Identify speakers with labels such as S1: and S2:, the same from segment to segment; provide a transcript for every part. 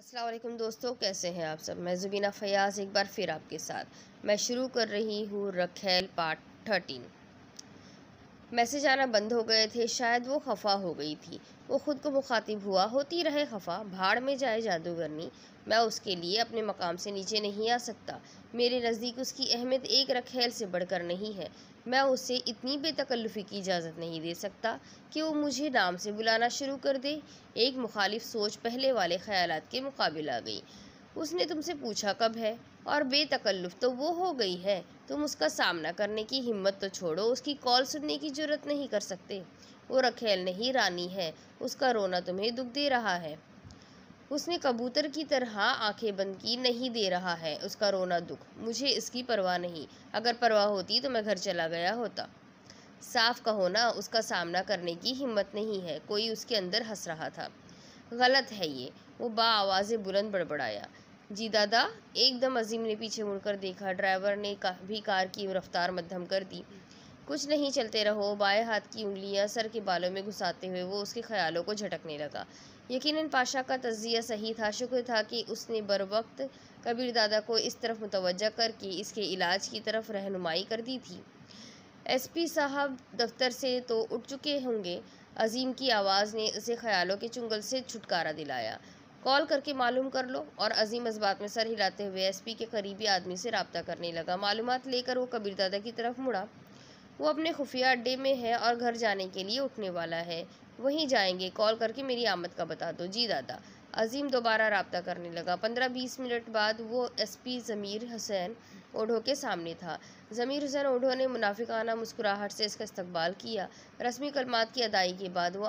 S1: अस्सलाम वालेकुम दोस्तों, कैसे हैं आप सब। मैं ज़ुबीना फ़याज़ एक बार फिर आपके साथ मैं शुरू कर रही हूँ रखेल पार्ट 13। मैसेज आना बंद हो गए थे, शायद वो खफा हो गई थी। वो खुद को मुखातिब हुआ, होती रहे खफा, भाड़ में जाए जादूगरनी। मैं उसके लिए अपने मकाम से नीचे नहीं आ सकता। मेरे नज़दीक उसकी अहमियत एक रखेल से बढ़कर नहीं है। मैं उसे इतनी बेतकल्लुफ़ी की इजाज़त नहीं दे सकता कि वो मुझे नाम से बुलाना शुरू कर दे। एक मुखालिफ सोच पहले वाले ख्यालात के मुकाबिल आ गई। उसने तुमसे पूछा कब है, और बेतकल्लुफ़ तो वो हो गई है। तुम उसका सामना करने की हिम्मत तो छोड़ो, उसकी कॉल सुनने की जुर्रत नहीं कर सकते। वो रखेल नहीं, रानी है। उसका रोना तुम्हें दुख दे रहा है। उसने कबूतर की तरह आंखें बंद की, नहीं दे रहा है उसका रोना दुख। मुझे इसकी परवाह नहीं। अगर परवाह होती तो मैं घर चला गया होता। साफ कहो ना, उसका सामना करने की हिम्मत नहीं है। कोई उसके अंदर हंस रहा था। गलत है ये, वो आवाज़ बुलंद बड़बड़ाया। जी दादा। एकदम अजीम ने पीछे मुड़कर देखा। ड्राइवर ने भी कार की रफ्तार मध्यम कर दी। कुछ नहीं, चलते रहो। बाएं हाथ की उंगलियां सर के बालों में घुसाते हुए वो उसके ख्यालों को झटकने लगा। यकीनन पाशा का तज्जिया सही था। शुक्र था कि उसने बर वक्त कबीर दादा को इस तरफ मुतवज्जा करके इसके इलाज की तरफ रहनुमाई कर दी थी। एसपी साहब दफ्तर से तो उठ चुके होंगे। अजीम की आवाज़ ने उसे ख्यालों के चुंगल से छुटकारा दिलाया। कॉल करके मालूम कर लो। और अजीम इस बात में सर हिलाते हुए एसपी के करीबी आदमी से रब्ता करने लगा। मालूमात लेकर वो कबीरदादा की तरफ मुड़ा। वो अपने खुफिया अड्डे में है और घर जाने के लिए उठने वाला है। वहीं जाएंगे। कॉल करके मेरी आमद का बता दो। जी दादा। अजीम दोबारा रब्ता करने लगा। 15-20 मिनट बाद वो एसपी ज़मीर हुसैन ओढ़ो के सामने था। ज़मीर हुसैन ओढ़ो ने मुनाफिकाना मुस्कुराहट से इसका इस्तकबाल किया। रस्मी कलमात की अदाई के बाद वो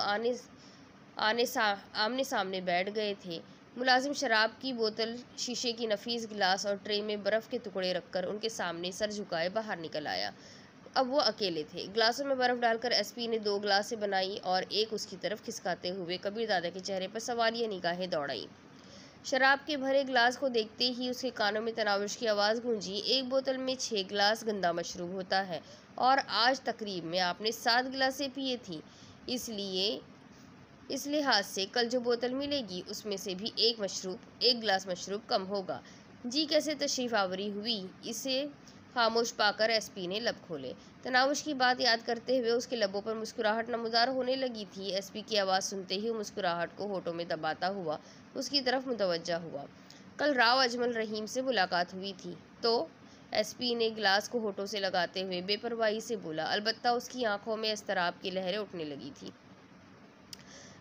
S1: आमने सामने बैठ गए थे। मुलाजिम शराब की बोतल, शीशे की नफीस गिलास और ट्रे में बर्फ़ के टुकड़े रखकर उनके सामने सर झुकाए बाहर निकल आया। अब वो अकेले थे। ग्लासों में बर्फ़ डालकर एसपी ने 2 ग्लासें बनाई और एक उसकी तरफ खिसकाते हुए कबीर दादा के चेहरे पर सवालिया निगाहें दौड़ाई। शराब के भरे ग्लास को देखते ही उसके कानों में तनावुश की आवाज़ गूंजी। एक बोतल में 6 गिलास गंदा मशरूब होता है और आज तकरीब में आपने 7 गिलासें पिए थी। इसलिए इस लिहाज से कल जो बोतल मिलेगी उसमें से भी एक गिलास मशरूब कम होगा। जी कैसे तशरीफ़ आवरी हुई। इसे खामोश पाकर एसपी ने लब खोले। तनावुश की बात याद करते हुए उसके लबों पर मुस्कुराहट नमूदार होने लगी थी। एसपी की आवाज़ सुनते ही मुस्कुराहट को होठों में दबाता हुआ उसकी तरफ मुतवज्जा हुआ। कल राव अजमल रहीम से मुलाकात हुई थी तो? एसपी ने गिलास को होठों से लगाते हुए बेपरवाही से बोला। अलबत्ता उसकी आंखों में इस्तराब की लहरें उठने लगी थी।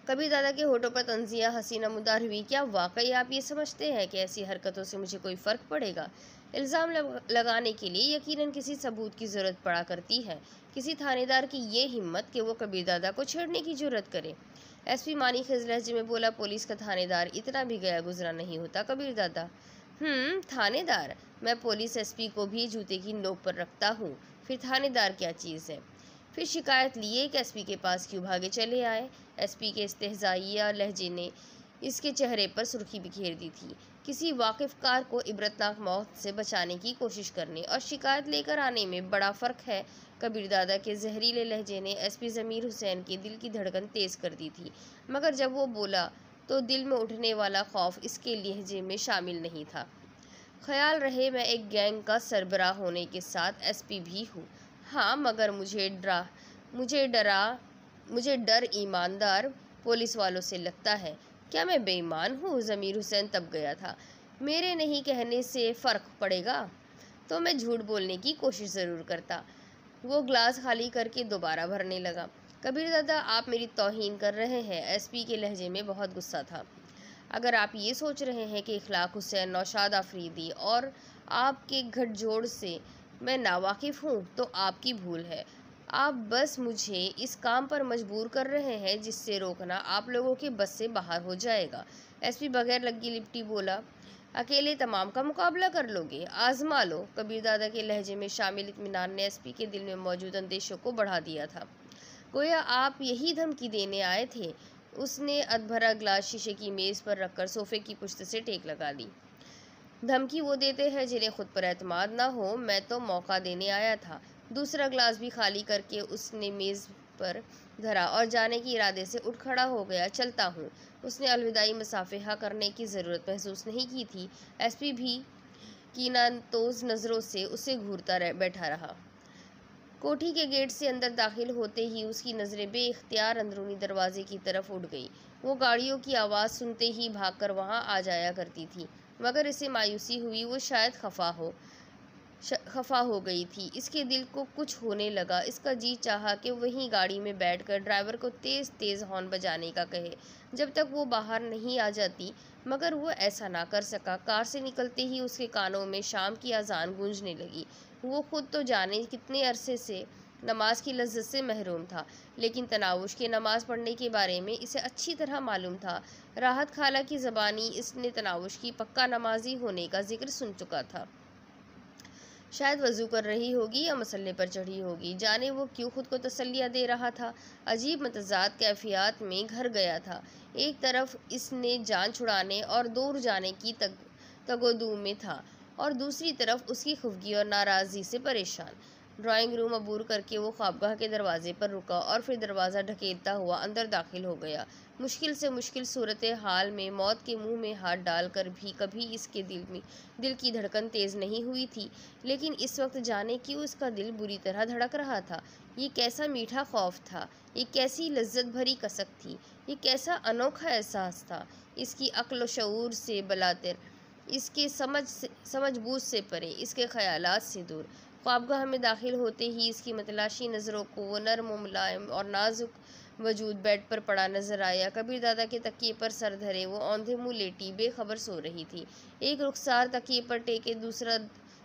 S1: कबीर दादा के होठों पर तंजिया हंसी नमूदार हुई। क्या वाकई आप ये समझते हैं कि ऐसी हरकतों से मुझे कोई फ़र्क पड़ेगा? इल्ज़ाम लगाने के लिए यकीनन किसी सबूत की ज़रूरत पड़ा करती है। किसी थानेदार की ये हिम्मत कि वो कबीर दादा को छेड़ने की जुर्रत करे। एसपी मानी खिज लहजे में बोला। पुलिस का थानेदार इतना भी गया गुजरा नहीं होता कबीर दादा। थानेदार? मैं पुलिस एसपी को भी जूते की नोक पर रखता हूँ, फिर थानेदार क्या चीज़ है? फिर शिकायत लिए कि एसपी के पास क्यों भागे चले आए? एसपी के इस्तेहज़ाइया लहजे ने इसके चेहरे पर सुर्खी बिखेर दी थी। किसी वाकिफ़कार को इबरतनाक मौत से बचाने की कोशिश करने और शिकायत लेकर आने में बड़ा फ़र्क है। कबीर दादा के जहरीले लहजे ने एसपी ज़मीर हुसैन के दिल की धड़कन तेज़ कर दी थी, मगर जब वो बोला तो दिल में उठने वाला खौफ इसके लहजे में शामिल नहीं था। ख्याल रहे मैं एक गैंग का सरबराह होने के साथ एसपी भी हूँ। हाँ, मगर मुझे डर ईमानदार पुलिस वालों से लगता है। क्या मैं बेईमान हूँ? ज़मीर हुसैन तब गया था। मेरे नहीं कहने से फ़र्क पड़ेगा तो मैं झूठ बोलने की कोशिश ज़रूर करता। वो ग्लास खाली करके दोबारा भरने लगा। कबीर दादा, आप मेरी तौहीन कर रहे हैं। एसपी के लहजे में बहुत गुस्सा था। अगर आप ये सोच रहे हैं कि इखलाक हुसैन, नौशाद आफरीदी और आपके गठजोड़ से मैं नावाकिफ़ हूँ तो आपकी भूल है। आप बस मुझे इस काम पर मजबूर कर रहे हैं जिससे रोकना आप लोगों के बस से बाहर हो जाएगा। एसपी बगैर लगी लिपटी बोला। अकेले तमाम का मुकाबला कर लोगे? आजमा लो। कबीर दादा के लहजे में शामिल इत्मीनान ने एसपी के दिल में मौजूद अंदेशों को बढ़ा दिया था। गोया आप यही धमकी देने आए थे। उसने अधभरा ग्लास शीशे की मेज़ पर रखकर सोफे की पुश्त से टेक लगा ली। धमकी वो देते हैं जिन्हें खुद पर एतमाद ना हो। मैं तो मौका देने आया था। दूसरा ग्लास भी खाली करके उसने मेज़ पर धरा और जाने के इरादे से उठ खड़ा हो गया। चलता हूँ। उसने अलविदाई मुसाफिहा करने की ज़रूरत महसूस नहीं की थी। एसपी भी कीनातोज़ नज़रों से उसे घूरता बैठा रहा। कोठी के गेट से अंदर दाखिल होते ही उसकी नज़रें बेइख्तियार अंदरूनी दरवाजे की तरफ उड़ गई। वो गाड़ियों की आवाज़ सुनते ही भागकर वहां आ जाया करती थी, मगर इसे मायूसी हुई। वो शायद खफा हो गई थी। इसके दिल को कुछ होने लगा। इसका जी चाहा कि वहीं गाड़ी में बैठकर ड्राइवर को तेज़ तेज़ हॉर्न बजाने का कहे जब तक वो बाहर नहीं आ जाती, मगर वो ऐसा ना कर सका। कार से निकलते ही उसके कानों में शाम की अजान गूंजने लगी। वो खुद तो जाने कितने अरसे से नमाज की लज्जत से महरूम था, लेकिन तनावुश के नमाज पढ़ने के बारे में इसे अच्छी तरह मालूम था। राहत खाला की ज़बानी इसने तनावुश की पक्का नमाजी होने का जिक्र सुन चुका था। शायद वज़ू कर रही होगी या मसल्ले पर चढ़ी होगी। जाने वो क्यों खुद को तसल्लियाँ दे रहा था। अजीब मतज़ाद कैफियत में घर गया था। एक तरफ इसने जान छुड़ाने और दूर जाने की तगोदू में था, और दूसरी तरफ उसकी खुफगी और नाराज़गी से परेशान। ड्राइंग रूम अबूर करके वो ख्वाबगाह के दरवाजे पर रुका और फिर दरवाज़ा ढकेलता हुआ अंदर दाखिल हो गया। मुश्किल से मुश्किल सूरत हाल में मौत के मुंह में हाथ डालकर भी कभी इसके दिल की धड़कन तेज़ नहीं हुई थी, लेकिन इस वक्त जाने क्यों इसका दिल बुरी तरह धड़क रहा था। ये कैसा मीठा खौफ था, ये कैसी लज्जत भरी कसक थी, ये कैसा अनोखा एहसास था। इसकी अक्ल शऊर से बलातिर, इसके समझ बूझ से परे, इसके ख्यालात से दूर। ख्वाबगाह में दाखिल होते ही इसकी मतलाशी नज़रों को वो नर्म व मुलायम और नाजुक वजूद बेड पर पड़ा नजर आया। कबीर दादा के तकिए पर सर धरे वो औंधे मुँह लेटी बेखबर सो रही थी। एक रुखसार तकिए पर टेके, दूसरा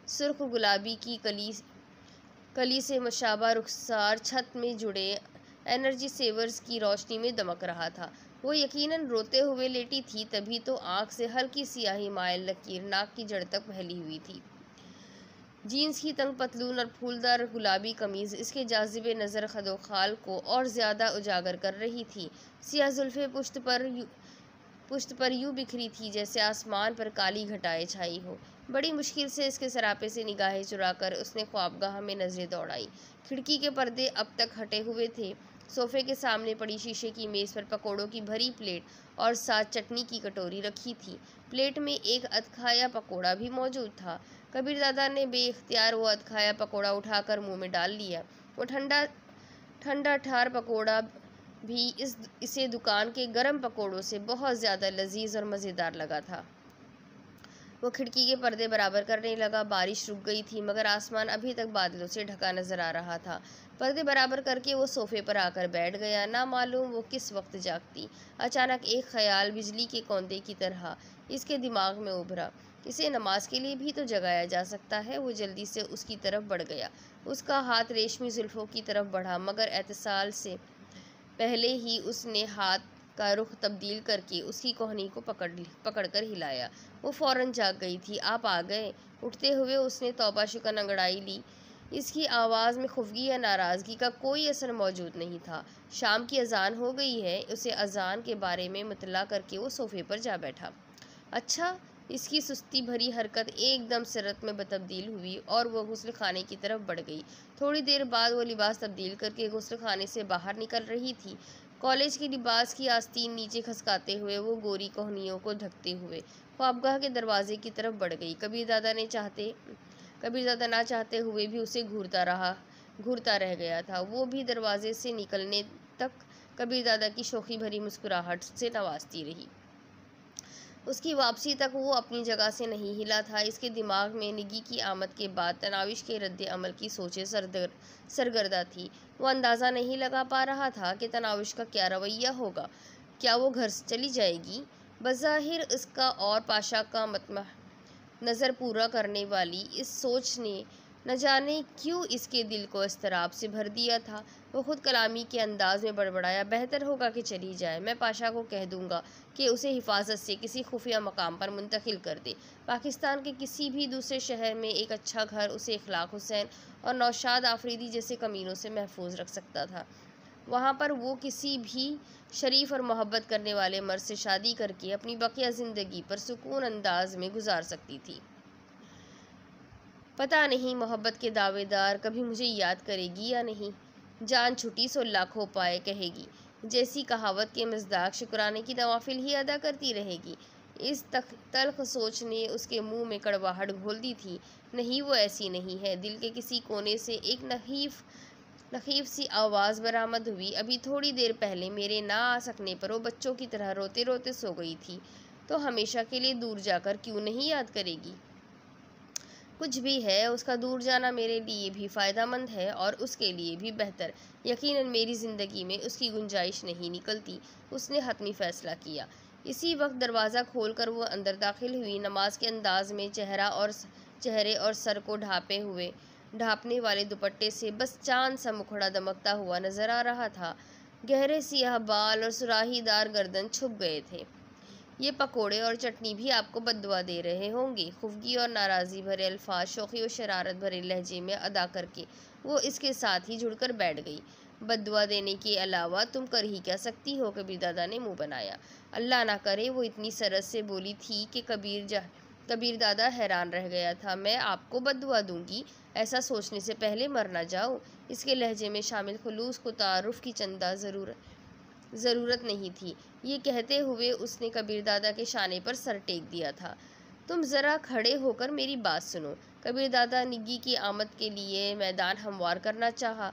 S1: सुर्ख गुलाबी की कली से मुशाबा रुखसार छत में जुड़े एनर्जी सेवर्स की रोशनी में दमक रहा था। वो यकीनन रोते हुए लेटी थी, तभी तो आँख से हल्की सियाही मायल लकीर नाक की जड़ तक फैली हुई थी। जीन्स की तंग पतलून और फूलदार गुलाबी कमीज़ इसके जाज़िबे नज़र खदोखाल को और ज़्यादा उजागर कर रही थी। सियाह जुल्फ़े पुश्त पर यूँ बिखरी थी जैसे आसमान पर काली घटाएं छाई हो। बड़ी मुश्किल से इसके सरापे से निगाहें चुराकर उसने ख्वाबगाह में नज़रें दौड़ाई। खिड़की के पर्दे अब तक हटे हुए थे। सोफे के सामने पड़ी शीशे की मेज़ पर पकोड़ों की भरी प्लेट और साथ चटनी की कटोरी रखी थी। प्लेट में एक अधखाया पकोड़ा भी मौजूद था। कबीर दादा ने बेइख्तियार वो अधखाया पकोड़ा उठाकर मुंह में डाल लिया। वो ठंडा ठार पकोड़ा भी इसे दुकान के गर्म पकोड़ों से बहुत ज़्यादा लजीज और मज़ेदार लगा था। वो खिड़की के पर्दे बराबर करने लगा। बारिश रुक गई थी, मगर आसमान अभी तक बादलों से ढका नजर आ रहा था। पर्दे बराबर करके वो सोफे पर आकर बैठ गया। ना मालूम वो किस वक्त जागती। अचानक एक ख्याल बिजली के कौंदे की तरह इसके दिमाग में उभरा। इसे नमाज के लिए भी तो जगाया जा सकता है। वो जल्दी से उसकी तरफ बढ़ गया। उसका हाथ रेशमी जुल्फ़ों की तरफ बढ़ा, मगर एहतिसाल से पहले ही उसने हाथ का रुख तब्दील करके उसकी कोहनी को पकड़कर हिलाया। वो फौरन जाग गई थी। आप आ गए। उठते हुए उसने तौबा शुकन अंगड़ाई ली। इसकी आवाज़ में खुफगी या नाराज़गी का कोई असर मौजूद नहीं था। शाम की अजान हो गई है। उसे अजान के बारे में मुतला करके वो सोफे पर जा बैठा। अच्छा। इसकी सुस्ती भरी हरकत एकदम सिरत में तब्दील हुई और वह गुस्ल खाने की तरफ बढ़ गई। थोड़ी देर बाद वो लिबास तब्दील करके गुस्ल खाने से बाहर निकल रही थी। कॉलेज के लिबास की आस्तीन नीचे खसकाते हुए वो गोरी कोहनियों को ढकते हुए ख्वाबगाह के दरवाजे की तरफ बढ़ गई। कबीर दादा ना चाहते हुए भी उसे घूरता रह गया था। वो भी दरवाजे से निकलने तक कबीर दादा की शोखी भरी मुस्कुराहट से नवाजती रही। उसकी वापसी तक वो अपनी जगह से नहीं हिला था। इसके दिमाग में निगी की आमद के बाद तनाविश के रद्द अमल की सोचें सरगर्दा थी। वो अंदाज़ा नहीं लगा पा रहा था कि तनाविश का क्या रवैया होगा। क्या वो घर से चली जाएगी? बज़ाहिर इसका और पाशा का नज़र पूरा करने वाली इस सोच ने न जाने क्यों इसके दिल को इस्तराब से भर दिया था। वो खुद कलामी के अंदाज में बड़बड़ाया, बेहतर होगा कि चली जाए। मैं पाशा को कह दूंगा कि उसे हिफाजत से किसी खुफिया मकाम पर मुंतकिल कर दे। पाकिस्तान के किसी भी दूसरे शहर में एक अच्छा घर उसे इखलाक हुसैन और नौशाद आफरीदी जैसे कमीनों से महफूज रख सकता था। वहाँ पर वो किसी भी शरीफ और मोहब्बत करने वाले मर्द से शादी करके अपनी बकिया ज़िंदगी पर सुकून अंदाज में गुजार सकती थी। पता नहीं मोहब्बत के दावेदार कभी मुझे याद करेगी या नहीं। जान छुटी सो लाखों पाए कहेगी, जैसी कहावत के मज़दाक शुक्राने की नवाफिल ही अदा करती रहेगी। इस तल्ख सोच ने उसके मुंह में कड़वाहट घोल दी थी। नहीं, वो ऐसी नहीं है। दिल के किसी कोने से एक नखीफ सी आवाज़ बरामद हुई। अभी थोड़ी देर पहले मेरे ना आ सकने पर वो बच्चों की तरह रोते रोते सो गई थी, तो हमेशा के लिए दूर जाकर क्यों नहीं याद करेगी? कुछ भी है, उसका दूर जाना मेरे लिए भी फ़ायदेमंद है और उसके लिए भी बेहतर। यकीनन मेरी ज़िंदगी में उसकी गुंजाइश नहीं निकलती। उसने हतमी फ़ैसला किया। इसी वक्त दरवाज़ा खोलकर वो अंदर दाखिल हुई। नमाज के अंदाज में चेहरे और सर को ढाँपने वाले दुपट्टे से बस चांद सा मुखड़ा दमकता हुआ नजर आ रहा था। गहरे सियाह बाल और सुराहीदार गर्दन छुप गए थे। ये पकोड़े और चटनी भी आपको बद्दुआ दे रहे होंगे। खुफगी और नाराज़ी भरे अल्फाज शौक़ी और शरारत भरे लहजे में अदा करके वो इसके साथ ही जुड़कर बैठ गई। बद्दुआ देने के अलावा तुम कर ही क्या सकती हो? कबीर दादा ने मुंह बनाया। अल्लाह ना करे, वो इतनी सरस से बोली थी कि कबीर दादा हैरान रह गया था। मैं आपको बद्दुआ दूंगी? ऐसा सोचने से पहले मर ना जाओ। इसके लहजे में शामिल खुलूस को तारुफ की चंदा ज़रूरत नहीं थी। ये कहते हुए उसने कबीर दादा के शाने पर सर टेक दिया था। तुम ज़रा खड़े होकर मेरी बात सुनो। कबीर दादा निग्गी की आमद के लिए मैदान हमवार करना चाहा।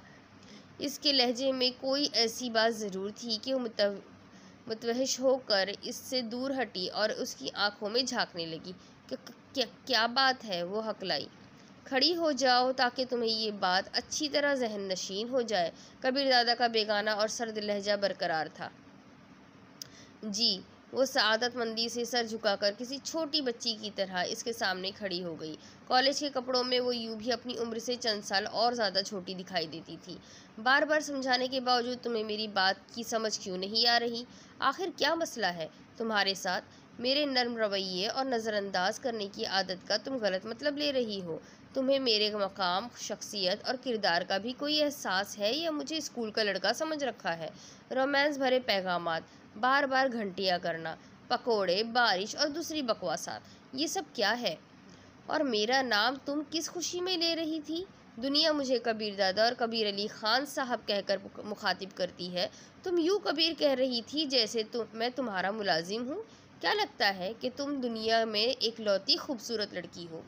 S1: इसके लहजे में कोई ऐसी बात ज़रूर थी कि वो मुतवहिश होकर इससे दूर हटी और उसकी आंखों में झांकने लगी। क्या बात है? वो हकलाई। खड़ी हो जाओ ताकि तुम्हें ये बात अच्छी तरह जहन नशीन हो जाए। कबीर दादा का बेगाना और सर्द लहजा बरकरार था। जी। वो सआदतमंदी से सर झुकाकर किसी छोटी बच्ची की तरह इसके सामने खड़ी हो गई। कॉलेज के कपड़ों में वो यूं भी अपनी उम्र से चंद साल और ज़्यादा छोटी दिखाई देती थी। बार बार समझाने के बावजूद तुम्हें मेरी बात की समझ क्यों नहीं आ रही? आखिर क्या मसला है तुम्हारे साथ? मेरे नर्म रवैये और नज़रअंदाज करने की आदत का तुम गलत मतलब ले रही हो। तुम्हें मेरे मकाम, शख्सियत और किरदार का भी कोई एहसास है या मुझे स्कूल का लड़का समझ रखा है? रोमांस भरे पैगामात, बार बार घंटियाँ करना, पकोड़े, बारिश और दूसरी बकवासात, ये सब क्या है? और मेरा नाम तुम किस खुशी में ले रही थी? दुनिया मुझे कबीर दादा और कबीर अली खान साहब कहकर मुखातिब करती है। तुम यूँ कबीर कह रही थी जैसे मैं तुम्हारा मुलाजिम हूँ। क्या लगता है कि तुम दुनिया में एक लौती खूबसूरत लड़की हो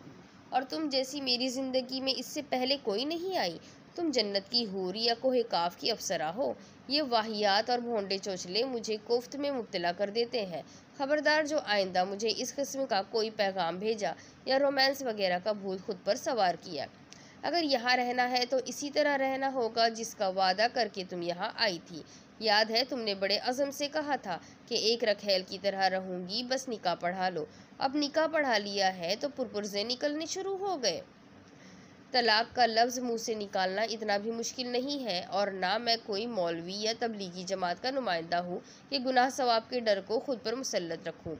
S1: और तुम जैसी मेरी ज़िंदगी में इससे पहले कोई नहीं आई? तुम जन्नत की हूर या कोहे काफ की अप्सरा हो? ये वाहियात और भोंडे चोचले मुझे कोफ्त में मुब्तला कर देते हैं। खबरदार, जो आइंदा मुझे इस किस्म का कोई पैगाम भेजा या रोमांस वगैरह का भूत खुद पर सवार किया। अगर यहाँ रहना है तो इसी तरह रहना होगा जिसका वादा करके तुम यहाँ आई थी। याद है, तुमने बड़े अज़म से कहा था कि एक रखेल की तरह रहूँगी, बस निकाह पढ़ा लो। अब निकाह पढ़ा लिया है तो पुरपुर्जे निकलने शुरू हो गए। तलाक का लफ्ज़ मुंह से निकालना इतना भी मुश्किल नहीं है, और ना मैं कोई मौलवी या तबलीगी जमात का नुमाइंदा हूँ कि गुनाह सवाब के डर को खुद पर मुसल्लत रखूँ।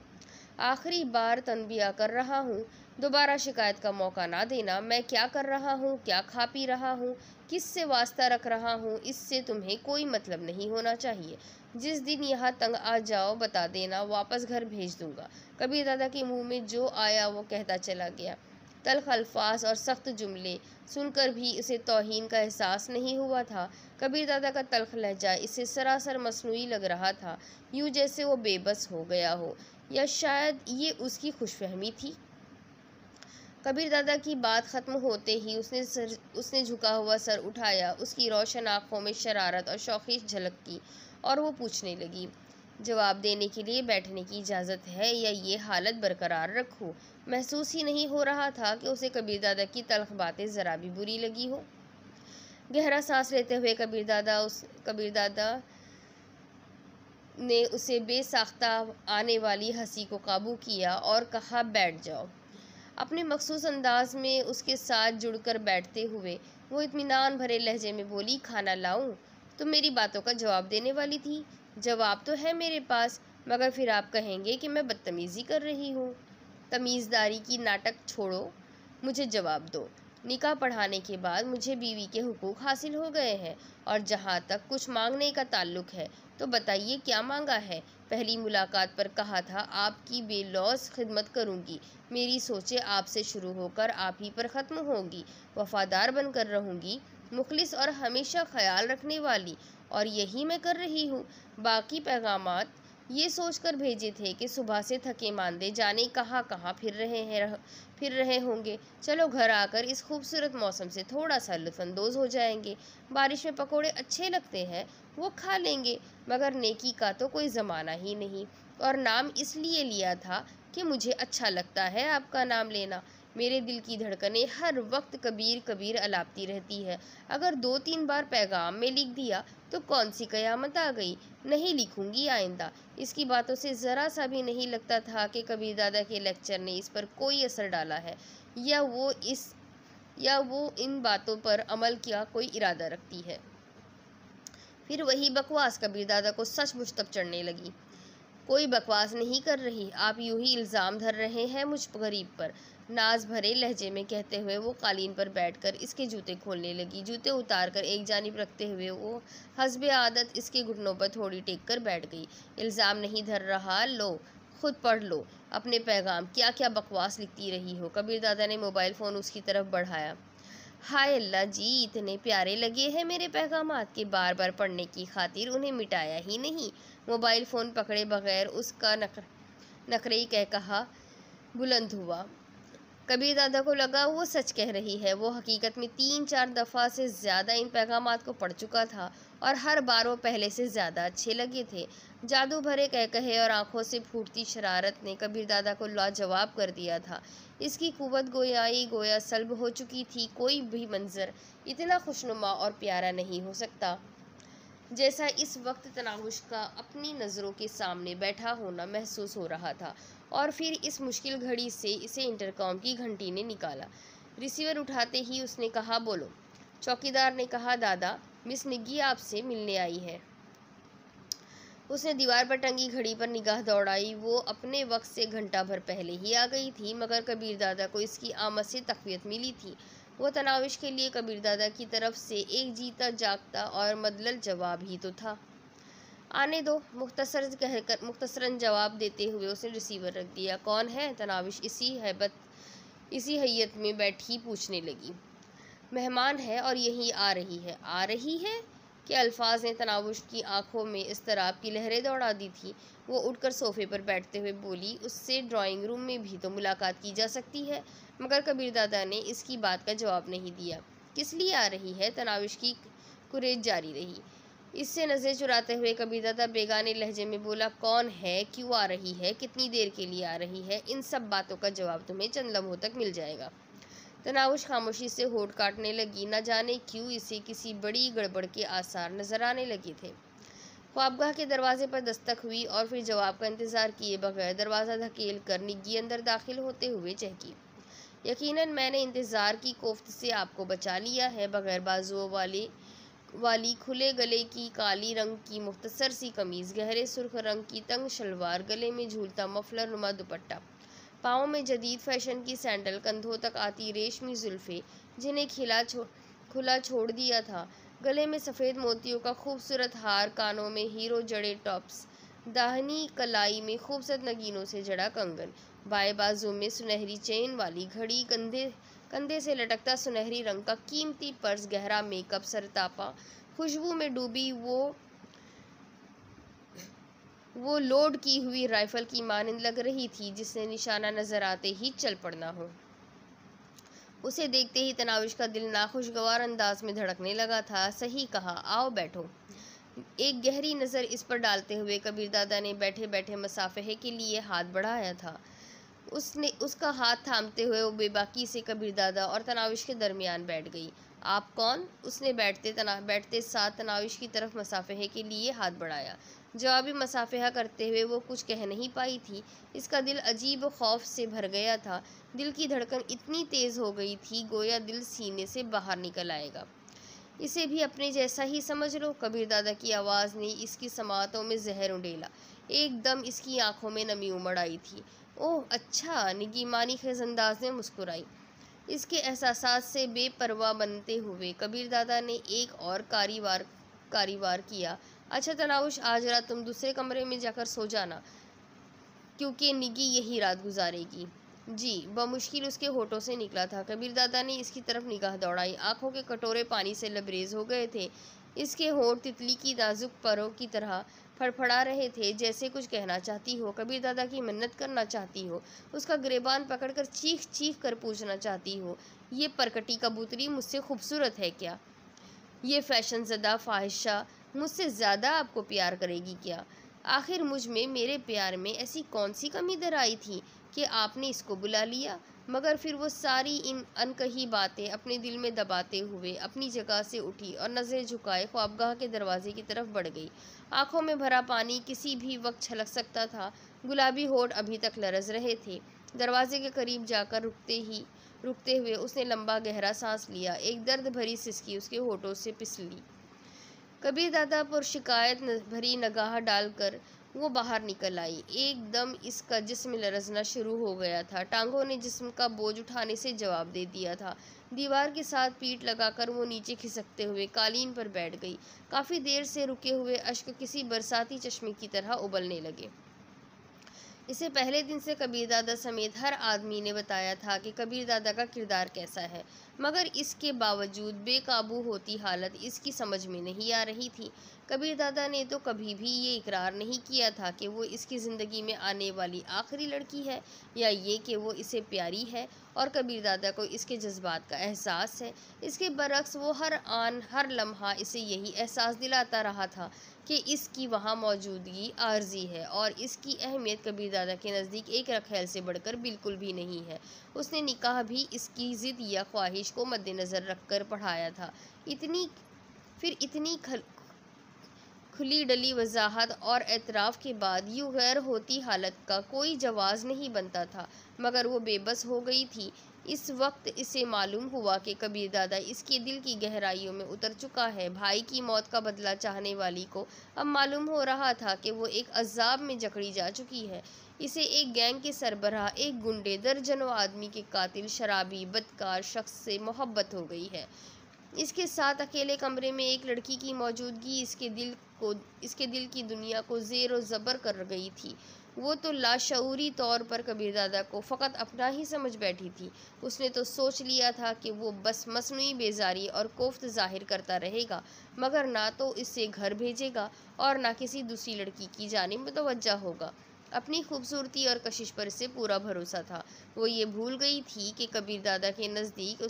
S1: आखिरी बार तनबिया कर रहा हूँ, दोबारा शिकायत का मौका ना देना। मैं क्या कर रहा हूँ, क्या खा पी रहा हूँ, किस से वास्ता रख रहा हूँ, इससे तुम्हें कोई मतलब नहीं होना चाहिए। जिस दिन यहाँ तंग आ जाओ बता देना, वापस घर भेज दूँगा। कबीर दादा के मुँह में जो आया वो कहता चला गया। तल्ख अल्फाज और सख्त जुमले सुनकर भी उसे तौहीन का एहसास नहीं हुआ था। कबीर दादा का तल्ख लहजा इसे सरासर मसनूई लग रहा था, यूँ जैसे वो बेबस हो गया हो, या शायद ये उसकी खुशफहमी थी। कबीर दादा की बात ख़त्म होते ही उसने झुका हुआ सर उठाया। उसकी रोशन आँखों में शरारत और शौक़ी झलकी और वो पूछने लगी, जवाब देने के लिए बैठने की इजाज़त है या ये हालत बरकरार रखूं? महसूस ही नहीं हो रहा था कि उसे कबीर दादा की तल्ख बातें ज़रा भी बुरी लगी हो। गहरा सांस लेते हुए कबीर दादा ने उसे बेसाख्ता आने वाली हंसी को काबू किया और कहा, बैठ जाओ। अपने मखसूस अंदाज में उसके साथ जुड़कर बैठते हुए वो इत्मीनान भरे लहजे में बोली, खाना लाऊं? तुम मेरी बातों का जवाब देने वाली थी। जवाब तो है मेरे पास, मगर फिर आप कहेंगे कि मैं बदतमीज़ी कर रही हूँ। तमीज़दारी की नाटक छोड़ो, मुझे जवाब दो। निकाह पढ़ाने के बाद मुझे बीवी के हुकूक हासिल हो गए हैं, और जहाँ तक कुछ मांगने का ताल्लुक है तो बताइए क्या मांगा है? पहली मुलाकात पर कहा था आपकी बेलौस खिदमत करूँगी, मेरी सोचें आपसे शुरू होकर आप ही पर ख़त्म होंगी, वफ़ादार बनकर रहूँगी, मुखलिस और हमेशा ख्याल रखने वाली, और यही मैं कर रही हूँ। बाकी पैगामात ये सोचकर भेजे थे कि सुबह से थके मांदे जाने कहाँ कहाँ फिर रहे होंगे। चलो घर आकर इस खूबसूरत मौसम से थोड़ा सा लुत्फानंदोज हो जाएंगे। बारिश में पकोड़े अच्छे लगते हैं, वो खा लेंगे। मगर नेकी का तो कोई ज़माना ही नहीं, और नाम इसलिए लिया था कि मुझे अच्छा लगता है आपका नाम लेना। मेरे दिल की धड़कनें हर वक्त कबीर कबीर अलापती रहती है। अगर 2-3 बार पैगाम में लिख दिया तो कौन सी कयामत आ गई। नहीं लिखूंगी आइंदा। इसकी बातों से ज़रा सा भी नहीं लगता था कि कबीर दादा के लेक्चर ने इस पर कोई असर डाला है, या वो इन बातों पर अमल का कोई इरादा रखती है। फिर वही बकवास कबीर दादा को सचमुच तब चढ़ने लगी। कोई बकवास नहीं कर रही, आप यूं ही इल्ज़ाम धर रहे हैं मुझ गरीब पर, नाज भरे लहजे में कहते हुए वो कालीन पर बैठकर इसके जूते खोलने लगी। जूते उतार कर एक जानिब रखते हुए वो हस्बे आदत इसके घुटनों पर थोड़ी टेक कर बैठ गई। इल्ज़ाम नहीं धर रहा, लो खुद पढ़ लो अपने पैगाम, क्या क्या बकवास लिखती रही हो। कबीर दादा ने मोबाइल फ़ोन उसकी तरफ बढ़ाया। हाय अल्लाह जी, इतने प्यारे लगे हैं मेरे पैगामात के बार बार पढ़ने की खातिर उन्हें मिटाया ही नहीं। मोबाइल फ़ोन पकड़े बगैर उसका नखरे कह कहा बुलंद हुआ। कबीर दादा को लगा वो सच कह रही है। वो हकीकत में 3-4 दफ़ा से ज़्यादा इन पैगामात को पढ़ चुका था, और हर बार वो पहले से ज़्यादा अच्छे लगे थे। जादू भरे कह कहे और आंखों से फूटती शरारत ने कबीर दादा को लाजवाब कर दिया था। इसकी कुव्वत गोया सल्ब हो चुकी थी। कोई भी मंजर इतना खुशनुमा और प्यारा नहीं हो सकता जैसा इस वक्त तनावुश का अपनी नज़रों के सामने बैठा होना महसूस हो रहा था। और फिर इस मुश्किल घड़ी से इसे इंटरकॉम की घंटी ने निकाला। रिसीवर उठाते ही उसने कहा, बोलो। चौकीदार ने कहा, दादा, मिस निग्गी आपसे मिलने आई है। उसने दीवार पर टंगी घड़ी पर निगाह दौड़ाई। वो अपने वक्त से घंटा भर पहले ही आ गई थी, मगर कबीर दादा को इसकी आमद से तक़वियत मिली थी। वो तनाविश के लिए कबीर दादा की तरफ से एक जीता जागता और मदलल जवाब ही तो था। आने दो, मुख्तसरन जवाब देते हुए उसने रिसीवर रख दिया। कौन है? तनाविश इसी हैयत में बैठी पूछने लगी। मेहमान है और यहीं आ रही है। आ रही है के अल्फाज ने तनावुश की आंखों में इस्तराब की लहरें दौड़ा दी थी। वो उठकर सोफे पर बैठते हुए बोली, उससे ड्राइंग रूम में भी तो मुलाकात की जा सकती है। मगर कबीर दादा ने इसकी बात का जवाब नहीं दिया। किस लिए आ रही है? तनाविश की कुरेद जारी रही। इससे नज़र चुराते हुए कबीर दादा बेगाने लहजे में बोला, कौन है, क्यों आ रही है, कितनी देर के लिए आ रही है, इन सब बातों का जवाब तुम्हें चंद लम्हों तक मिल जाएगा। तनावुश खामोशी से होठ काटने लगी। न जाने क्यों इसे किसी बड़ी गड़बड़ के आसार नजर आने लगे थे। ख्वाबगाह के दरवाजे पर दस्तक हुई और फिर जवाब का इंतज़ार किए बगैर दरवाज़ा धकेल कर निग्गी अंदर दाखिल होते हुए चहकी। यकीनन मैंने इंतज़ार की कोफ्त से आपको बचा लिया है। बगैर बाजुओं वाली खुले गले की काली रंग की मुख्तसर सी कमीज़, गहरे सुर्ख रंग की तंग शलवार, गले में झूलता मफलर नुमा दुपट्टा, पाँव में जदीद फैशन की सैंडल, कंधों तक आती रेशमी जुल्फ़े जिन्हें खुला छोड़ दिया था, गले में सफ़ेद मोतियों का खूबसूरत हार, कानों में हीरो जड़े टॉप्स, दाहिनी कलाई में खूबसूरत नगीनों से जड़ा कंगन, बाएं बाजू में सुनहरी चेन वाली घड़ी, कंधे से लटकता सुनहरी रंग का कीमती पर्स, गहरा मेकअप, सरतापा खुशबू में डूबी वो लोड की हुई राइफल की मानिंद लग रही थी, जिसने निशाना नजर आते ही चल पड़ना हो। उसे देखते ही तनाविश का दिल नाखुशगवार अंदाज में धड़कने लगा था। सही कहा, आओ बैठो। एक गहरी नज़र इस पर डालते हुए कबीर दादा ने बैठे बैठे मसाफे के लिए हाथ बढ़ाया था। उसका हाथ थामते हुए वो बेबाकी से कबीर दादा और तनाविश के दरमियान बैठ गई। आप कौन? उसने बैठते साथ तनाविश की तरफ मसाफे के लिए हाथ बढ़ाया। जवाबी मसाफहा करते हुए वो कुछ कह नहीं पाई थी। इसका दिल अजीब खौफ से भर गया था। दिल की धड़कन इतनी तेज़ हो गई थी, गोया दिल सीने से बाहर निकल आएगा। इसे भी अपने जैसा ही समझ लो। कबीर दादा की आवाज़ ने इसकी समातों में जहर उंडेला। एकदम इसकी आंखों में नमी उमड़ आई थी। ओह अच्छा, निगी मानी खेज़ अंदाज में मुस्कुराई। इसके एहसासात से बेपरवाह बनते हुए कबीर दादा ने एक और कारीवार किया। अच्छा तनाउश, आज रात तुम दूसरे कमरे में जाकर सो जाना, क्योंकि निगी यही रात गुजारेगी। जी, बमुश्किल उसके होठों से निकला था। कबीर दादा ने इसकी तरफ निगाह दौड़ाई। आंखों के कटोरे पानी से लबरेज हो गए थे। इसके होंठ तितली की नाजुक परों की तरह फड़फड़ा रहे थे, जैसे कुछ कहना चाहती हो, कबीर दादा की मन्नत करना चाहती हो, उसका गिरेबान पकड़कर चीख चीख कर पूछना चाहती हो, ये परकटी कबूतरी मुझसे खूबसूरत है क्या? ये फैशन ज़दा फ़ाहिशा मुझसे ज़्यादा आपको प्यार करेगी क्या? आखिर मुझ में, मेरे प्यार में ऐसी कौन सी कमी दर आई थी कि आपने इसको बुला लिया? मगर फिर वो सारी इन अनकही बातें अपने दिल में दबाते हुए अपनी जगह से उठी और नज़रें झुकाए ख्वाबगाह के दरवाजे की तरफ बढ़ गई। आंखों में भरा पानी किसी भी वक्त छलक सकता था। गुलाबी होठ अभी तक लरज़ रहे थे। दरवाजे के करीब जाकर रुकते हुए उसने लंबा गहरा सांस लिया। एक दर्द भरी सिसकी उसके होठों से फिसली। कबीर दादा पर शिकायत भरी निगाह डालकर वो बाहर निकल आई। एकदम इसका जिस्म लरजना शुरू हो गया था। टांगों ने जिस्म का बोझ उठाने से जवाब दे दिया था। दीवार के साथ पीठ लगाकर वो नीचे खिसकते हुए कालीन पर बैठ गई। काफ़ी देर से रुके हुए अश्क किसी बरसाती चश्मे की तरह उबलने लगे। इसे पहले दिन से कबीर दादा समेत हर आदमी ने बताया था कि कबीर दादा का किरदार कैसा है, मगर इसके बावजूद बेकाबू होती हालत इसकी समझ में नहीं आ रही थी। कबीर दादा ने तो कभी भी ये इकरार नहीं किया था कि वो इसकी ज़िंदगी में आने वाली आखिरी लड़की है, या ये कि वो इसे प्यारी है और कबीर दादा को इसके जज्बात का एहसास है। इसके बरक्स वो हर लम्हा इसे यही एहसास दिलाता रहा था कि इसकी वहाँ मौजूदगी आर्जी है और इसकी अहमियत कबीर दादा के नज़दीक एक रखेल से बढ़कर बिल्कुल भी नहीं है। उसने निकाह भी इसकी ज़िद या ख्वाहिश को मद्देनज़र रखकर पढ़ाया था। इतनी खुली डली वजाहत और एतराफ़ के बाद यूँ गैर होती हालत का कोई जवाज़ नहीं बनता था, मगर वो बेबस हो गई थी। इस वक्त इसे मालूम हुआ कि कबीर दादा इसके दिल की गहराइयों में उतर चुका है। भाई की मौत का बदला चाहने वाली को अब मालूम हो रहा था कि वो एक अजाब में जकड़ी जा चुकी है। इसे एक गैंग के सरबराह, एक गुंडे, दर्जनों आदमी के कातिल, शराबी, बदकार शख्स से मोहब्बत हो गई है। इसके साथ अकेले कमरे में एक लड़की की मौजूदगी इसके दिल की दुनिया को ज़ेर व ज़बर कर गई थी। वो तो लाशऊरी तौर पर कबीर दादा को फ़कत अपना ही समझ बैठी थी। उसने तो सोच लिया था कि वो बस मसनूई बेजारी और कोफ्त ज़ाहिर करता रहेगा, मगर ना तो इससे घर भेजेगा और ना किसी दूसरी लड़की की जानिब मुतवज्जा होगा। अपनी खूबसूरती और कशिश पर इसे पूरा भरोसा था। वो ये भूल गई थी कि कबीर दादा के नज़दीक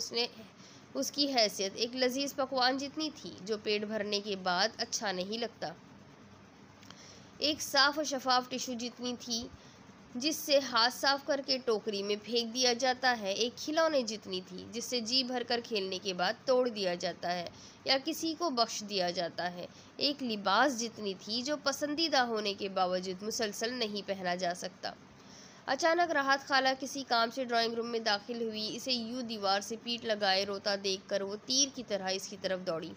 S1: उसकी हैसियत एक लजीज पकवान जितनी थी, जो पेट भरने के बाद अच्छा नहीं लगता, एक साफ़ और शफाफ टिश्यू जितनी थी जिससे हाथ साफ करके टोकरी में फेंक दिया जाता है, एक खिलौने जितनी थी जिससे जी भर कर खेलने के बाद तोड़ दिया जाता है या किसी को बख्श दिया जाता है, एक लिबास जितनी थी जो पसंदीदा होने के बावजूद मुसलसल नहीं पहना जा सकता। अचानक राहत खाला किसी काम से ड्राइंग रूम में दाखिल हुई। इसे यूं दीवार से पीठ लगाए रोता देखकर वो तीर की तरह इसकी तरफ दौड़ी।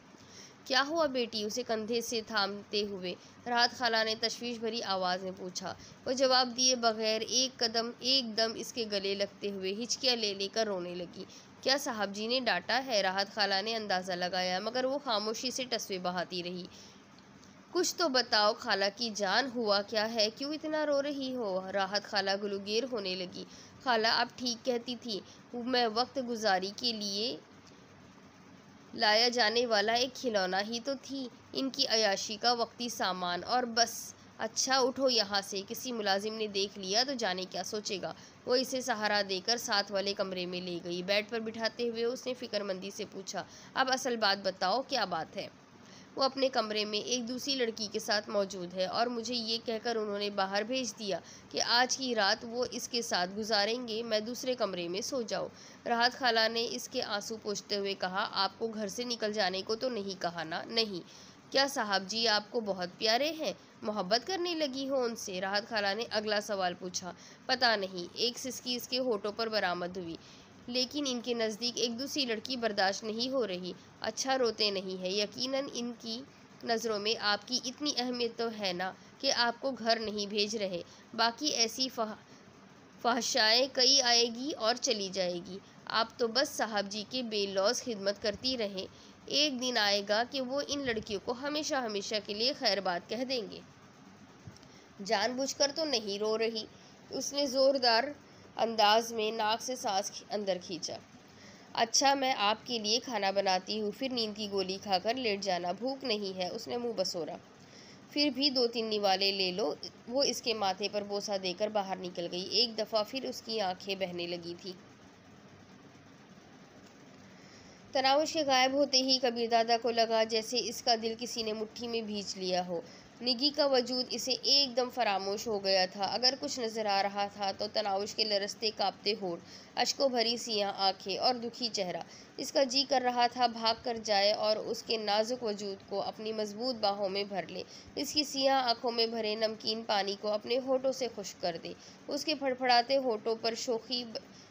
S1: क्या हुआ बेटी? उसे कंधे से थामते हुए राहत खाला ने तशवीश भरी आवाज़ में पूछा। वो जवाब दिए बगैर एकदम इसके गले लगते हुए हिचकियाँ ले लेकर रोने लगी। क्या साहब जी ने डांटा है? राहत खाला ने अंदाज़ा लगाया, मगर वो खामोशी से टसवे बहाती रही। कुछ तो बताओ खाला की जान, हुआ क्या है? क्यों इतना रो रही हो? राहत खाला गुलुगीर होने लगी। खाला आप ठीक कहती थी, मैं वक्त गुजारी के लिए लाया जाने वाला एक खिलौना ही तो थी, इनकी अयाशी का वक्ती सामान और बस। अच्छा उठो यहाँ से, किसी मुलाजिम ने देख लिया तो जाने क्या सोचेगा। वो इसे सहारा देकर साथ वाले कमरे में ले गई। बेड पर बिठाते हुए उसने फिक्रमंदी से पूछा, अब असल बात बताओ, क्या बात है? वो अपने कमरे में एक दूसरी लड़की के साथ मौजूद है और मुझे ये कहकर उन्होंने बाहर भेज दिया कि आज की रात वो इसके साथ गुजारेंगे, मैं दूसरे कमरे में सो जाऊं। राहत खाला ने इसके आंसू पोंछते हुए कहा, आपको घर से निकल जाने को तो नहीं कहा ना? नहीं। क्या साहब जी आपको बहुत प्यारे हैं? मोहब्बत करने लगी हो उनसे? राहत खाला ने अगला सवाल पूछा। पता नहीं, एक सिसकी इसके होठों पर बरामद हुई, लेकिन इनके नज़दीक एक दूसरी लड़की बर्दाश्त नहीं हो रही। अच्छा रोते नहीं है, यकीनन इनकी नज़रों में आपकी इतनी अहमियत तो है ना कि आपको घर नहीं भेज रहे। बाकी ऐसी फहशाएँ कई आएगी और चली जाएगी, आप तो बस साहब जी के बेलौस खिदमत करती रहें। एक दिन आएगा कि वो इन लड़कियों को हमेशा हमेशा के लिए खैर बात कह देंगे। जानबूझकर तो नहीं रो रही। उसने ज़ोरदार अंदाज में नाक से सांस अंदर खींचा। अच्छा, मैं आपके लिए खाना बनाती हूँ, फिर नींद की गोली खाकर लेट जाना। भूख नहीं है, उसने मुंह बसोरा। फिर भी 2-3 निवाले ले लो। वो इसके माथे पर बोसा देकर बाहर निकल गई। एक दफ़ा फिर उसकी आंखें बहने लगी थी। तनाउश के गायब होते ही कबीरदादा को लगा जैसे इसका दिल किसी ने मुट्ठी में भींच लिया हो। निगी का वजूद इसे एकदम फरामोश हो गया था। अगर कुछ नजर आ रहा था तो तनाउश के लरसते कांपते होठ, अश्कों भरी सियाह आंखें और दुखी चेहरा। इसका जी कर रहा था भाग कर जाए और उसके नाजुक वजूद को अपनी मजबूत बाहों में भर ले, इसकी सियाह आंखों में भरे नमकीन पानी को अपने होठों से खुश्क कर दे, उसके फड़फड़ाते होठों पर शोखी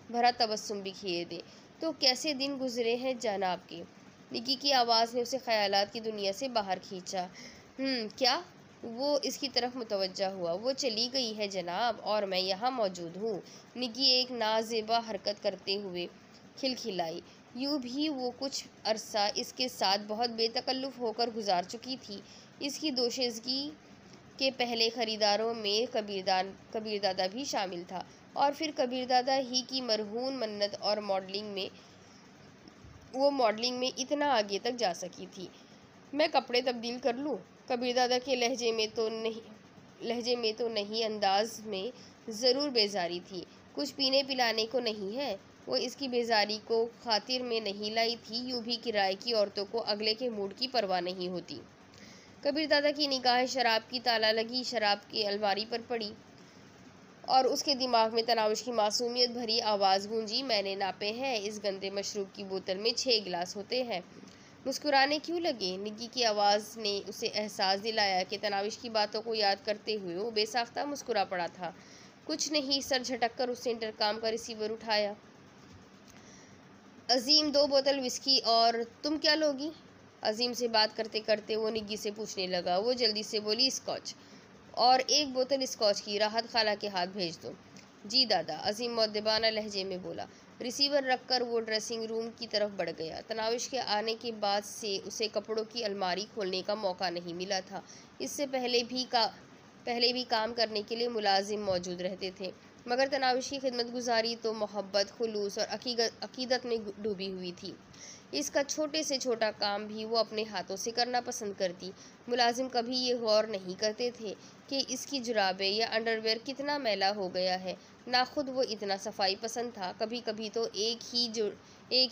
S1: भरा तबस्सुम बिखेर दे। तो कैसे दिन गुजरे हैं जनाब के? निकी की आवाज़ ने उसे ख्यालात की दुनिया से बाहर खींचा। क्या? वो इसकी तरफ मुतवज्जा हुआ। वो चली गई है जनाब, और मैं यहाँ मौजूद हूँ। निकी एक नाजेबा हरकत करते हुए खिलखिलाई। यूँ भी वो कुछ अरसा इसके साथ बहुत बेतकल्लुफ़ होकर गुजार चुकी थी। इसकी दोशीज़गी के पहले ख़रीदारों में कबीरदादा भी शामिल था, और फिर कबीरदादा ही की मरहून मन्नत और मॉडलिंग में इतना आगे तक जा सकी थी। मैं कपड़े तब्दील कर लूँ? कबीरदादा के लहजे में तो नहीं, अंदाज में ज़रूर बेजारी थी। कुछ पीने पिलाने को नहीं है? वो इसकी बेजारी को खातिर में नहीं लाई थी। यूँ भी किराए की औरतों को अगले के मूड की परवाह नहीं होती। कबीरदादा की निगाहें शराब की ताला लगी शराब की अलमारी पर पड़ी, और उसके दिमाग में तनाउश की मासूमियत भरी आवाज़ गूंजी। मैंने नापे हैं, इस गंदे मशरूब की बोतल में 6 गिलास होते हैं। मुस्कुराने क्यों लगे? निगी की आवाज़ ने उसे एहसास दिलाया कि तनाउश की बातों को याद करते हुए वो बेसाख्ता मुस्कुरा पड़ा था। कुछ नहीं। सर झटक कर उसने इंटरकॉम का रिसीवर उठाया। अजीम, 2 बोतल विस्की, और तुम क्या लोगी? अजीम से बात करते करते वो निगी से पूछने लगा। वो जल्दी से बोली, स्कॉच, और 1 बोतल स्कॉच की राहत खाला के हाथ भेज दो। जी दादा, अजीम मुअद्दिबाना लहजे में बोला। रिसीवर रखकर वो ड्रेसिंग रूम की तरफ बढ़ गया। तनाविश के आने के बाद से उसे कपड़ों की अलमारी खोलने का मौका नहीं मिला था। इससे पहले भी काम करने के लिए मुलाजिम मौजूद रहते थे, मगर तनाविश की खिदमत गुजारी तो मोहब्बत, खुलूस और अकीदत में डूबी हुई थी। इसका छोटे से छोटा काम भी वो अपने हाथों से करना पसंद करती। मुलाजिम कभी ये गौर नहीं करते थे कि इसकी जुराबें या अंडरवेयर कितना मैला हो गया है। ना खुद वो इतना सफाई पसंद था। कभी कभी तो एक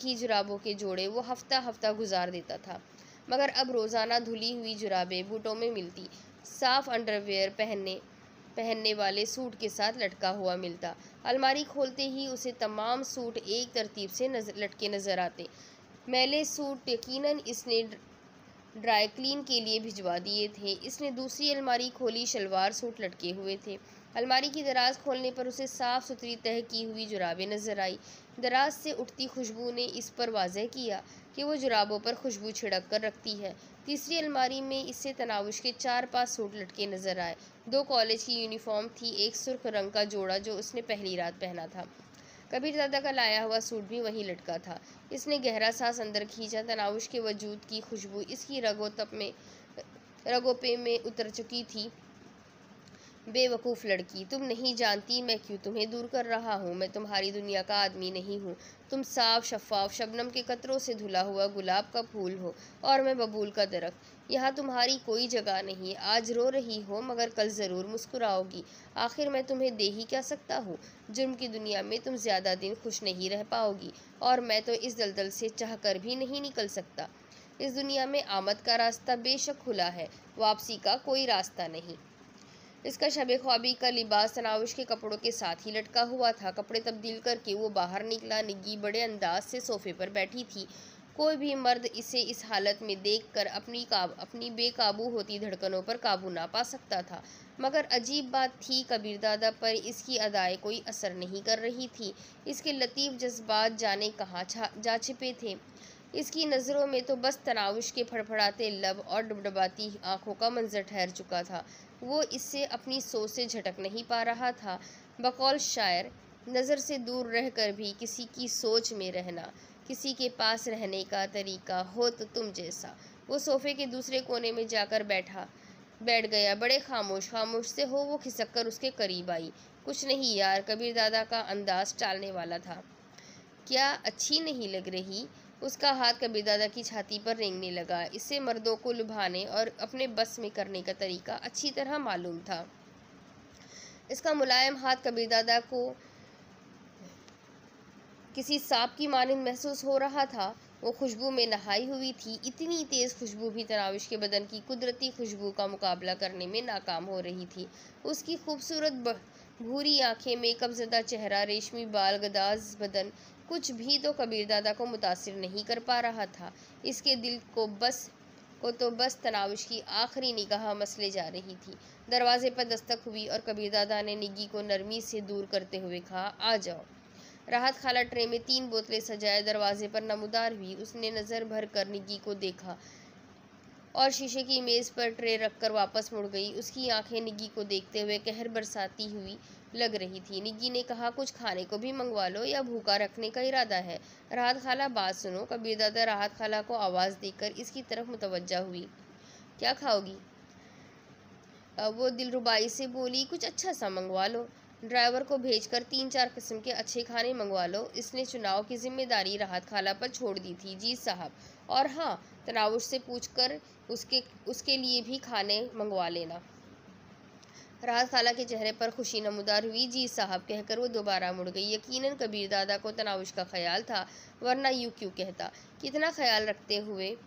S1: ही जुराबों के जोड़े वो हफ्ता हफ्ता गुजार देता था, मगर अब रोज़ाना धुली हुई जुराबें बूटों में मिलती, साफ़ अंडरवेयर पहनने वाले सूट के साथ लटका हुआ मिलता। अलमारी खोलते ही उसे तमाम सूट एक तरतीब से लटके नज़र आते। मैले सूट यकीनन इसने ड्राई क्लीन के लिए भिजवा दिए थे। इसने दूसरी अलमारी खोली, शलवार सूट लटके हुए थे। अलमारी की दराज खोलने पर उसे साफ़ सुथरी तह की हुई जुराबें नज़र आई। दराज से उठती खुशबू ने इस पर वाज़ह किया कि वो जुराबों पर खुशबू छिड़क कर रखती है। तीसरी अलमारी में इससे तनावुश के 4-5 सूट लटके नज़र आए। 2 कॉलेज की यूनिफॉर्म थी, एक सुर्ख रंग का जोड़ा जो उसने पहली रात पहना था। कबीरदादा का लाया हुआ सूट भी वहीं लटका था। इसने गहरा सांस अंदर खींचा। तनावुश के वजूद की खुशबू इसकी रगोपे में उतर चुकी थी। बेवकूफ़ लड़की, तुम नहीं जानती मैं क्यों तुम्हें दूर कर रहा हूँ। मैं तुम्हारी दुनिया का आदमी नहीं हूँ। तुम साफ शफाफ शबनम के कतरों से धुला हुआ गुलाब का फूल हो, और मैं बबूल का दरख्त। यहाँ तुम्हारी कोई जगह नहीं। आज रो रही हो, मगर कल ज़रूर मुस्कुराओगी। आखिर मैं तुम्हें दे ही क्या सकता हूँ? जुर्म की दुनिया में तुम ज़्यादा दिन खुश नहीं रह पाओगी, और मैं तो इस दलदल से चाह कर भी नहीं निकल सकता। इस दुनिया में आमद का रास्ता बेशक खुला है, वापसी का कोई रास्ता नहीं। इसका शब ख्वाबी का लिबास तनावुश के कपड़ों के साथ ही लटका हुआ था। कपड़े तब्दील करके वो बाहर निकला। निगी बड़े अंदाज से सोफे पर बैठी थी। कोई भी मर्द इसे इस हालत में देखकर अपनी बेकाबू होती धड़कनों पर काबू ना पा सकता था, मगर अजीब बात थी, कबीरदादा पर इसकी अदाएँ कोई असर नहीं कर रही थी। इसके लतीफ़ जज्बात जाने कहाँ जा छिपे थे। इसकी नज़रों में तो बस तनावुश के फड़फड़ाते लब और डबडबाती आंखों का मंजर ठहर चुका था। वो इससे अपनी सोच से झटक नहीं पा रहा था। बकौल शायर, नज़र से दूर रहकर भी किसी की सोच में रहना किसी के पास रहने का तरीका हो तो तुम जैसा। वो सोफ़े के दूसरे कोने में जाकर बैठ गया। बड़े खामोश से हो वो खिसक कर उसके करीब आई। कुछ नहीं यार, कबीर दादा का अंदाज टालने वाला था। क्या अच्छी नहीं लग रही? उसका हाथ कबीर दादा की छाती पर रेंगने लगा। इससे मर्दों को लुभाने और अपने बस में करने का तरीका अच्छी तरह मालूम था। इसका मुलायम हाथ कबीर दादा को किसी सांप की मानिंद महसूस हो रहा था। वो खुशबू में नहाई हुई थी। इतनी तेज खुशबू भी तनाविश के बदन की कुदरती खुशबू का मुकाबला करने में नाकाम हो रही थी। उसकी खूबसूरत भूरी आंखें, मेकअप ज़दा चेहरा, रेशमी बाल, गदाज बदन, कुछ भी तो कबीर दादा को मुतासिर नहीं कर पा रहा था। इसके दिल को तो बस तनाविश की आखिरी निगाह मसले जा रही थी। दरवाजे पर दस्तक हुई और कबीर दादा ने निग्गी को नरमी से दूर करते हुए कहा, आ जाओ। राहत खाला ट्रे में 3 बोतलें सजाए दरवाजे पर नमूदार हुई। उसने नज़र भर कर निग्गी को देखा और शीशे की मेज़ पर ट्रे रखकर वापस मुड़ गई। उसकी आंखें निग्गी को देखते हुए कहर बरसाती हुई लग रही थी। निग्गी ने कहा, कुछ खाने को भी मंगवा लो या भूखा रखने का इरादा है? राहत खाला, बात सुनो। कबीर दादा राहत खाला को आवाज़ देकर इसकी तरफ मुतवज्जा हुई। क्या खाओगी? वो दिलरुबाई से बोली, कुछ अच्छा सा मंगवा लो। ड्राइवर को भेजकर 3-4 किस्म के अच्छे खाने मंगवा लो। इसने चुनाव की जिम्मेदारी राहत खाला पर छोड़ दी थी। जी साहब। और हाँ, तनावुश से पूछकर उसके लिए भी खाने मंगवा लेना। राहत खाला के चेहरे पर खुशी नमूदार हुई। जी साहब कहकर वो दोबारा मुड़ गई। यकीनन कबीर दादा को तनावुश का ख्याल था, वरना यूँ क्यों कहता। कितना ख्याल रखते हुए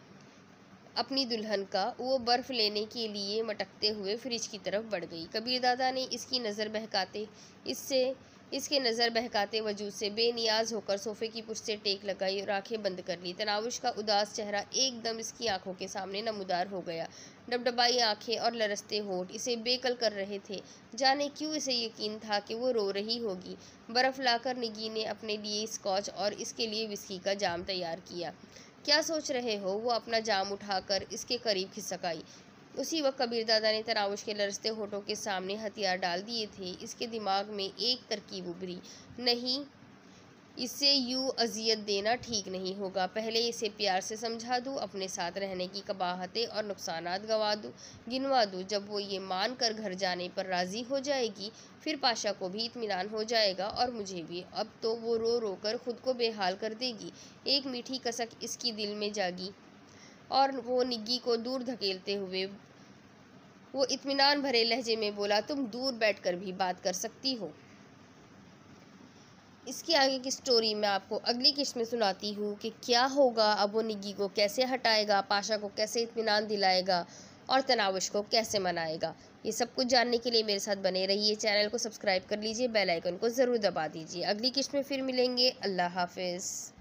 S1: अपनी दुल्हन का, वो बर्फ़ लेने के लिए मटकते हुए फ्रिज की तरफ बढ़ गई। कबीर दादा ने इसके नज़र बहकाते वजूद से बेनियाज होकर सोफ़े की पुष्ट से टेक लगाई और आंखें बंद कर ली। तनावुश का उदास चेहरा एकदम इसकी आंखों के सामने नमूदार हो गया। डबडबाई आंखें और लरसते होंठ इसे बेकल कर रहे थे। जाने क्यों इसे यकीन था कि वो रो रही होगी। बर्फ़ लाकर निग्गी ने अपने लिए स्कॉच और इसके लिए विस्की का जाम तैयार किया। क्या सोच रहे हो? वो अपना जाम उठाकर इसके करीब खिसक आई। उसी वक्त कबीर दादा ने तनावुश के लरसते होठों के सामने हथियार डाल दिए थे। इसके दिमाग में एक तरकीब उभरी। नहीं, इसे यूँ अजियत देना ठीक नहीं होगा। पहले इसे प्यार से समझा दूँ, अपने साथ रहने की कबाहतें और नुकसानात गिनवा दूँ। जब वो ये मान कर घर जाने पर राज़ी हो जाएगी, फिर पाशा को भी इत्मीनान हो जाएगा और मुझे भी। अब तो वो रो रो कर खुद को बेहाल कर देगी। एक मीठी कसक इसकी दिल में जागी और वो निग्गी को दूर धकेलते हुए वो इत्मीनान भरे लहजे में बोला, तुम दूर बैठकर भी बात कर सकती हो। इसके आगे की स्टोरी मैं आपको अगली किस्त में सुनाती हूँ कि क्या होगा। अब वो निग्गी को कैसे हटाएगा, पाशा को कैसे इत्मीनान दिलाएगा और तनावुश को कैसे मनाएगा। ये सब कुछ जानने के लिए मेरे साथ बने रहिए। चैनल को सब्सक्राइब कर लीजिए, बेल आइकन को ज़रूर दबा दीजिए। अगली किस्त में फिर मिलेंगे। अल्लाह हाफिज़।